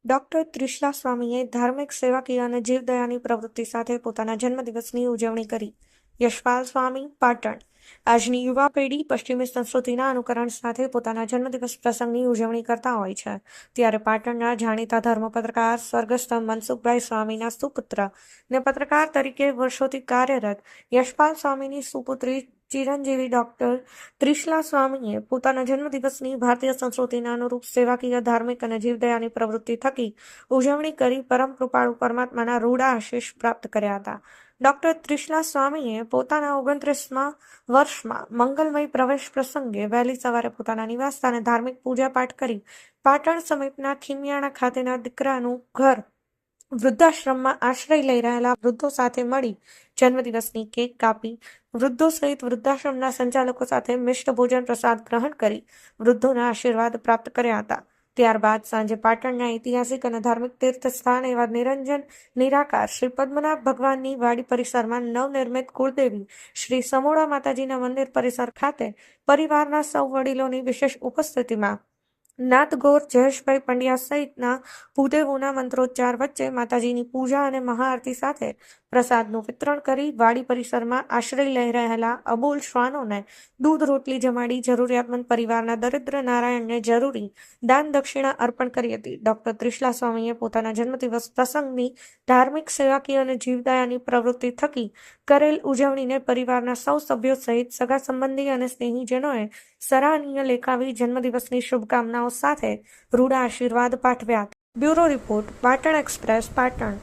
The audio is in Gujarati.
ડોક્ટર ત્રિશલા સ્વામીએ ધાર્મિક, સેવાકીય અને જીવદયાની પ્રવૃત્તિ સાથે પોતાના જન્મદિવસની ઉજવણી કરી. યશપાલ સ્વામી, પાટણ. આજની યુવા પેઢી પશ્ચિમી સંસ્કૃતિના અનુકરણ સાથે પોતાના જન્મદિવસ પ્રસંગની ઉજવણી કરતા હોય છે. ત્યારે પાટણના જાણીતા ધર્મ પત્રકાર સ્વર્ગસ્થ મનસુખભાઈ સ્વામીના સુપુત્ર ને પત્રકાર તરીકે વર્ષોથી કાર્યરત યશપાલ સ્વામીની સુપુત્રી ચિરંજીવી ડોક્ટર ત્રિશલા સ્વામીએ પોતાના જન્મદિવસની ભારતીય સંસ્કૃતિના અનુરૂપ સેવાકીય, ધાર્મિક અને જીવદયાની પ્રવૃત્તિ થકી ઉજવણી કરી પરમ કૃપાળુ પરમાત્માના રૂડા આશીષ પ્રાપ્ત કર્યા હતા. ડોક્ટર ત્રિશલા સ્વામીએ પોતાના 29મા વર્ષમાં મંગલમય પ્રવેશ પ્રસંગે વહેલી સવારે પોતાના નિવાસસ્થાને ધાર્મિક પૂજાપાઠ કરી પાટણ સમીપના ખીમિયાણા ખાતેના દીકરાનું ઘર વૃદ્ધાશ્રમમાં આશ્રય લઈ રહેલા વૃદ્ધો સાથે મળી જન્મદિવસની કેક કાપી વૃદ્ધો સહિત વૃદ્ધાશ્રમના સંચાલકો સાથે મિષ્ટ ભોજન પ્રસાદ ગ્રહણ કરી વૃદ્ધોના આશીર્વાદ પ્રાપ્ત કર્યા હતા. ત્યારબાદ સાંજે પાટણના ઐતિહાસિક અને ધાર્મિક તીર્થ સ્થાન એવા નિરંજન નિરાકાર શ્રી પદ્મનાભ ભગવાનની વાડી પરિસરમાં નવનિર્મિત કુળદેવી શ્રી સમોડા માતાજીના મંદિર પરિસર ખાતે પરિવારના સૌ વડીલોની વિશેષ ઉપસ્થિતિમાં નાથગોર જયેશભાઈ પંડ્યા સહિતના ભૂદેવોના મંત્રોચ્ચાર વચ્ચે માતાજીની પૂજા અને મહાઆરતી સાથે પ્રસાદનું વિતરણ કરી વાડી પરિસરમાં આશ્રય લઈ રહેલા અબોલ શ્વાનોને દૂધ રોટલી જમાડી જરૂરિયાતમંદ પરિવારના દરિદ્ર નારાયણને જરૂરી દાન દક્ષિણા અર્પણ કરી હતી. ડોક્ટર ત્રિશલા સ્વામીએ પોતાના જન્મદિવસ પ્રસંગની ધાર્મિક, સેવાકીય અને જીવદયાની પ્રવૃત્તિ થકી કરેલ ઉજવણીને પરિવારના સૌ સભ્યો સહિત સગા સંબંધી અને સ્નેહીજનોએ સરાહનીય લેખાવી જન્મદિવસની શુભકામનાઓ સાથે રૂડા આશીર્વાદ પાઠવ્યા હતા. Bureau report, Patan express, Patan.